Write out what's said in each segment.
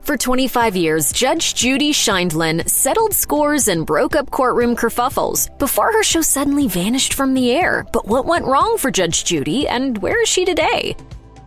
For 25 years, Judge Judy Sheindlin settled scores and broke up courtroom kerfuffles before her show suddenly vanished from the air. But what went wrong for Judge Judy, and where is she today?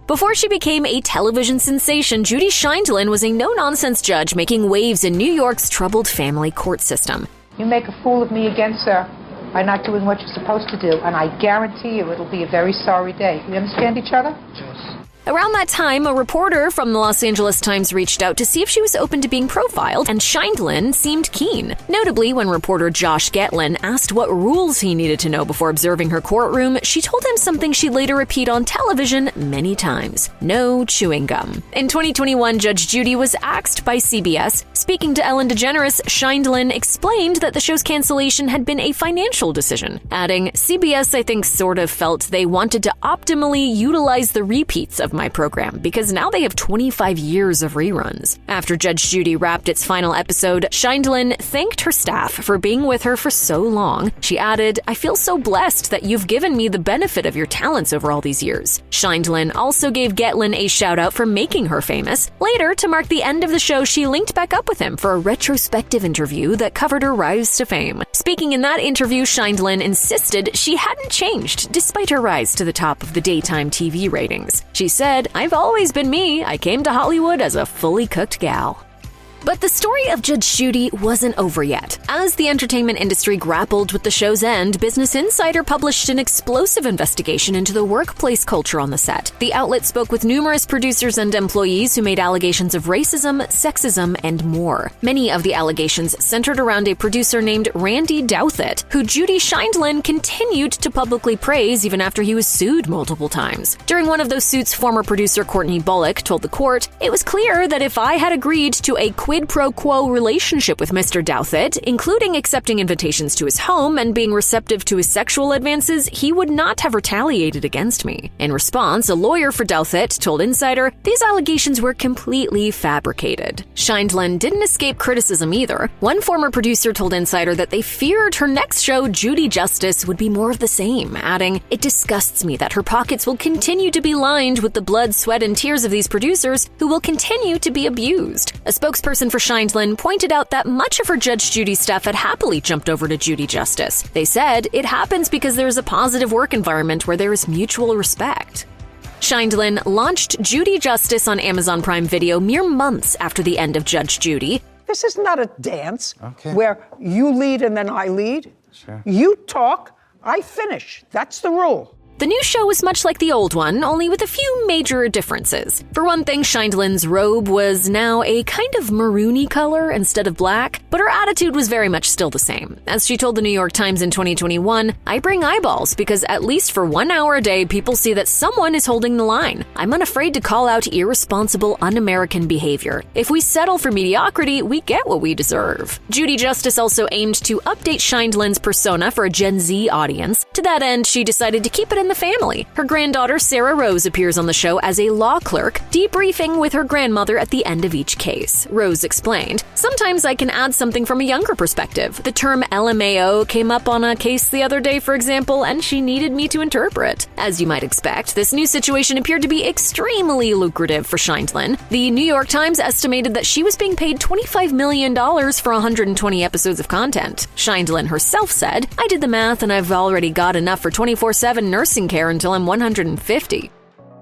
Before she became a television sensation, Judy Sheindlin was a no-nonsense judge making waves in New York's troubled family court system. You make a fool of me again, sir, by not doing what you're supposed to do, and I guarantee you it'll be a very sorry day. We understand each other? Yes. Around that time, a reporter from the Los Angeles Times reached out to see if she was open to being profiled, and Sheindlin seemed keen. Notably, when reporter Josh Getlin asked what rules he needed to know before observing her courtroom, she told him something she'd later repeat on television many times: no chewing gum. In 2021, Judge Judy was axed by CBS. Speaking to Ellen DeGeneres, Sheindlin explained that the show's cancellation had been a financial decision, adding, "CBS, I think, sort of felt they wanted to optimally utilize the repeats of my program because now they have 25 years of reruns." After Judge Judy wrapped its final episode, Sheindlin thanked her staff for being with her for so long. She added, "I feel so blessed that you've given me the benefit of your talents over all these years." Sheindlin also gave Getlin a shout-out for making her famous. Later, to mark the end of the show, she linked back up with him for a retrospective interview that covered her rise to fame. Speaking in that interview, Sheindlin insisted she hadn't changed despite her rise to the top of the daytime TV ratings. She said, "I've always been me. I came to Hollywood as a fully cooked gal." But the story of Judge Judy wasn't over yet. As the entertainment industry grappled with the show's end, Business Insider published an explosive investigation into the workplace culture on the set. The outlet spoke with numerous producers and employees who made allegations of racism, sexism, and more. Many of the allegations centered around a producer named Randy Douthit, who Judy Sheindlin continued to publicly praise even after he was sued multiple times. During one of those suits, former producer Courtney Bullock told the court, "It was clear that if I had agreed to a quid pro quo relationship with Mr. Douthit, including accepting invitations to his home and being receptive to his sexual advances, he would not have retaliated against me." In response, a lawyer for Douthit told Insider these allegations were completely fabricated. Sheindlin didn't escape criticism either. One former producer told Insider that they feared her next show, Judy Justice, would be more of the same, adding, "It disgusts me that her pockets will continue to be lined with the blood, sweat, and tears of these producers who will continue to be abused." A spokesperson for Sheindlin pointed out that much of her Judge Judy staff had happily jumped over to Judy Justice. They said, "It happens because there is a positive work environment where there is mutual respect." Sheindlin launched Judy Justice on Amazon Prime Video mere months after the end of Judge Judy. This is not a dance where you lead and then I lead. Sure. You talk, I finish. That's the rule. The new show was much like the old one, only with a few major differences. For one thing, Sheindlin's robe was now a kind of maroony color instead of black, but her attitude was very much still the same. As she told the New York Times in 2021, "I bring eyeballs because at least for 1 hour a day, people see that someone is holding the line. I'm unafraid to call out irresponsible, un-American behavior. If we settle for mediocrity, we get what we deserve." Judy Justice also aimed to update Sheindlin's persona for a Gen Z audience. To that end, she decided to keep it in the family. Her granddaughter, Sarah Rose, appears on the show as a law clerk, debriefing with her grandmother at the end of each case. Rose explained, "Sometimes I can add something from a younger perspective. The term LMAO came up on a case the other day, for example, and she needed me to interpret." As you might expect, this new situation appeared to be extremely lucrative for Sheindlin. The New York Times estimated that she was being paid $25 million for 120 episodes of content. Sheindlin herself said, "I did the math and I've already got enough for 24/7 nursing care until I'm 150.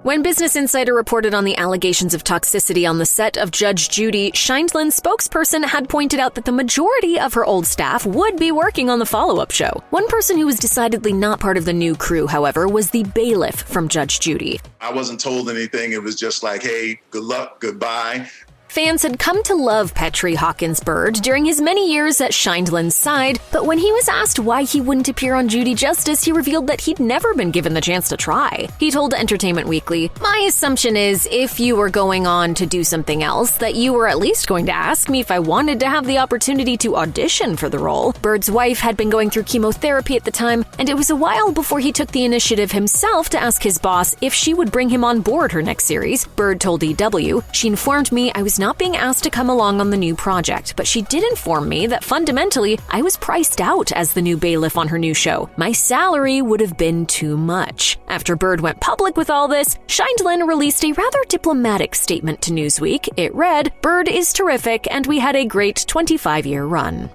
When Business Insider reported on the allegations of toxicity on the set of Judge Judy, Sheindlin's spokesperson had pointed out that the majority of her old staff would be working on the follow-up show. One person who was decidedly not part of the new crew, however, was the bailiff from Judge Judy. "I wasn't told anything. It was just like, hey, good luck, goodbye." Fans had come to love Petri Hawkins Bird during his many years at Sheindlin's side, but when he was asked why he wouldn't appear on Judy Justice, he revealed that he'd never been given the chance to try. He told Entertainment Weekly, "My assumption is if you were going on to do something else, that you were at least going to ask me if I wanted to have the opportunity to audition for the role." Bird's wife had been going through chemotherapy at the time, and it was a while before he took the initiative himself to ask his boss if she would bring him on board her next series. Bird told EW, "She informed me I was not not being asked to come along on the new project, but she did inform me that fundamentally, I was priced out as the new bailiff on her new show. My salary would have been too much. After Bird went public with all this, Sheindlin released a rather diplomatic statement to Newsweek. It read, "Bird is terrific, and we had a great 25-year run."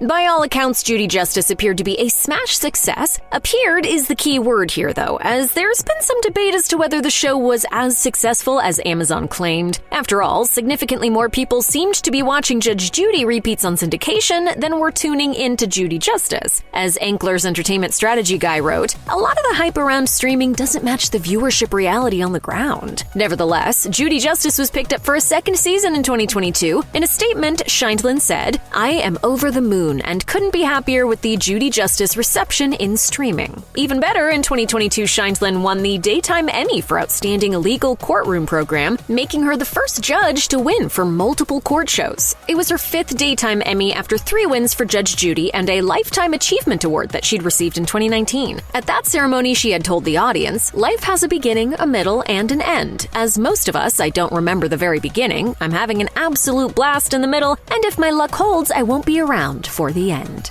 By all accounts, Judy Justice appeared to be a smash success. Appeared is the key word here, though, as there's been some debate as to whether the show was as successful as Amazon claimed. After all, significantly more people seemed to be watching Judge Judy repeats on syndication than were tuning into Judy Justice. As Ankler's entertainment strategy guy wrote, a lot of the hype around streaming doesn't match the viewership reality on the ground. Nevertheless, Judy Justice was picked up for a second season in 2022. In a statement, Sheindlin said, "I am over the moon and couldn't be happier with the Judy Justice reception in streaming." Even better, in 2022, Sheindlin won the Daytime Emmy for Outstanding Illegal Courtroom Program, making her the first judge to win for multiple court shows. It was her 5th Daytime Emmy after 3 wins for Judge Judy and a Lifetime Achievement Award that she'd received in 2019. At that ceremony, she had told the audience, "Life has a beginning, a middle, and an end. As most of us, I don't remember the very beginning. I'm having an absolute blast in the middle, and if my luck holds, I won't be around for the end."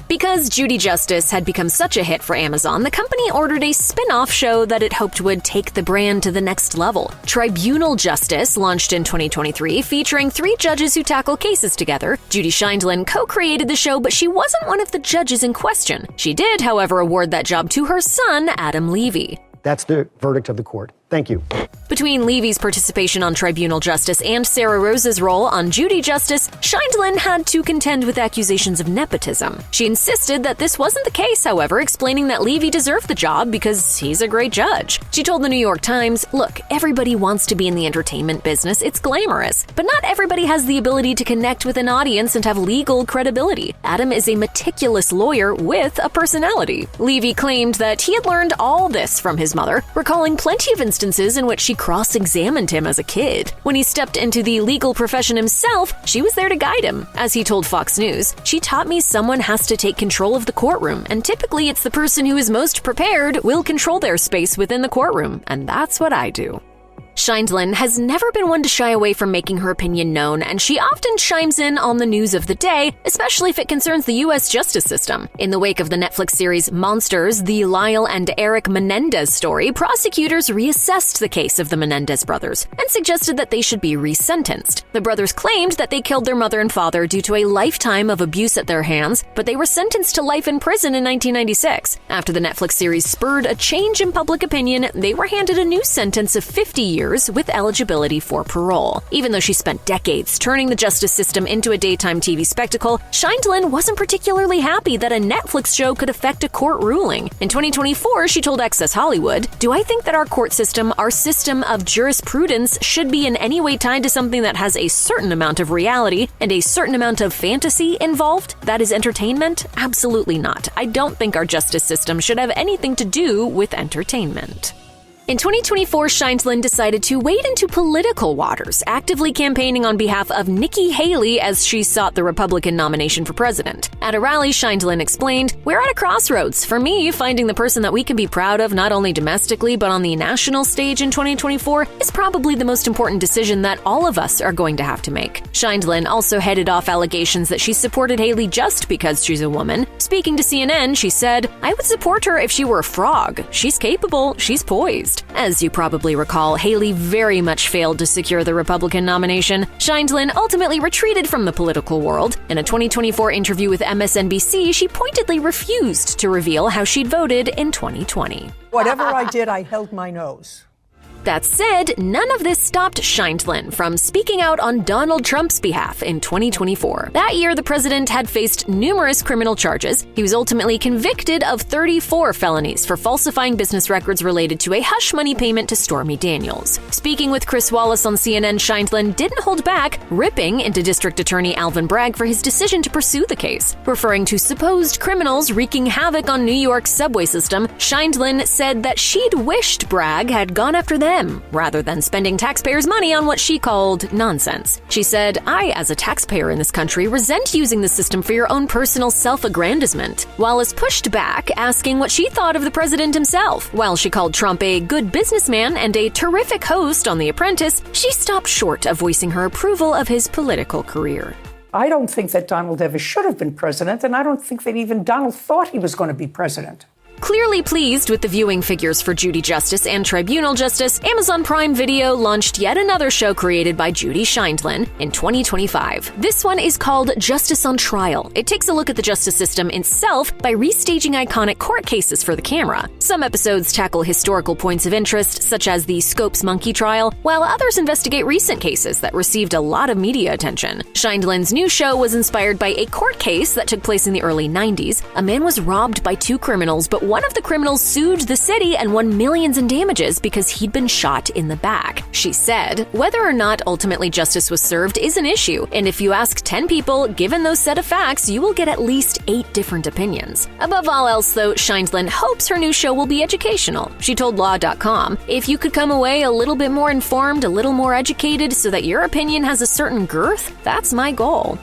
Because Judy Justice had become such a hit for Amazon, the company ordered a spin-off show that it hoped would take the brand to the next level. Tribunal Justice launched in 2023, featuring 3 judges who tackle cases together. Judy Sheindlin co-created the show, but she wasn't one of the judges in question. She did, however, award that job to her son, Adam Levy. That's the verdict of the court. Thank you. Between Levy's participation on Tribunal Justice and Sarah Rose's role on Judy Justice, Sheindlin had to contend with accusations of nepotism. She insisted that this wasn't the case, however, explaining that Levy deserved the job because he's a great judge. She told the New York Times, "Look, everybody wants to be in the entertainment business. It's glamorous. But not everybody has the ability to connect with an audience and have legal credibility. Adam is a meticulous lawyer with a personality." Levy claimed that he had learned all this from his mother, recalling plenty of instances in which she cross-examined him as a kid. When he stepped into the legal profession himself, she was there to guide him. As he told Fox News, "She taught me someone has to take control of the courtroom, and typically it's the person who is most prepared will control their space within the courtroom, and that's what I do." Sheindlin has never been one to shy away from making her opinion known, and she often chimes in on the news of the day, especially if it concerns the U.S. justice system. In the wake of the Netflix series Monsters, the Lyle and Eric Menendez story, prosecutors reassessed the case of the Menendez brothers and suggested that they should be resentenced. The brothers claimed that they killed their mother and father due to a lifetime of abuse at their hands, but they were sentenced to life in prison in 1996. After the Netflix series spurred a change in public opinion, they were handed a new sentence of 50 years with eligibility for parole. Even though she spent decades turning the justice system into a daytime TV spectacle, Sheindlin wasn't particularly happy that a Netflix show could affect a court ruling. In 2024, she told Access Hollywood, "Do I think that our court system, our system of jurisprudence, should be in any way tied to something that has a certain amount of reality and a certain amount of fantasy involved? That is entertainment? Absolutely not. I don't think our justice system should have anything to do with entertainment." In 2024, Sheindlin decided to wade into political waters, actively campaigning on behalf of Nikki Haley as she sought the Republican nomination for president. At a rally, Sheindlin explained, "We're at a crossroads. For me, finding the person that we can be proud of not only domestically but on the national stage in 2024 is probably the most important decision that all of us are going to have to make." Sheindlin also headed off allegations that she supported Haley just because she's a woman. Speaking to CNN, she said, "I would support her if she were a frog. She's capable, she's poised." As you probably recall, Haley very much failed to secure the Republican nomination. Sheindlin ultimately retreated from the political world. In a 2024 interview with MSNBC, she pointedly refused to reveal how she'd voted in 2020. Whatever I did, I held my nose. That said, none of this stopped Sheindlin from speaking out on Donald Trump's behalf in 2024. That year, the president had faced numerous criminal charges. He was ultimately convicted of 34 felonies for falsifying business records related to a hush money payment to Stormy Daniels. Speaking with Chris Wallace on CNN, Sheindlin didn't hold back, ripping into District Attorney Alvin Bragg for his decision to pursue the case. Referring to supposed criminals wreaking havoc on New York's subway system, Sheindlin said that she'd wished Bragg had gone after them them, rather than spending taxpayers' money on what she called nonsense. She said, "I, as a taxpayer in this country, resent using the system for your own personal self-aggrandizement." Wallace pushed back, asking what she thought of the president himself. While she called Trump a good businessman and a terrific host on The Apprentice, she stopped short of voicing her approval of his political career. I don't think that Donald ever should have been president, and I don't think that even Donald thought he was going to be president. Clearly pleased with the viewing figures for Judy Justice and Tribunal Justice, Amazon Prime Video launched yet another show created by Judy Sheindlin in 2025. This one is called Justice on Trial. It takes a look at the justice system itself by restaging iconic court cases for the camera. Some episodes tackle historical points of interest, such as the Scopes monkey trial, while others investigate recent cases that received a lot of media attention. Sheindlin's new show was inspired by a court case that took place in the early 90s. A man was robbed by two criminals, but one of the criminals sued the city and won millions in damages because he'd been shot in the back. She said, "Whether or not ultimately justice was served is an issue, and if you ask 10 people, given those set of facts, you will get at least 8 different opinions." Above all else, though, Sheindlin hopes her new show will be educational. She told Law.com, "If you could come away a little bit more informed, a little more educated, so that your opinion has a certain girth, that's my goal."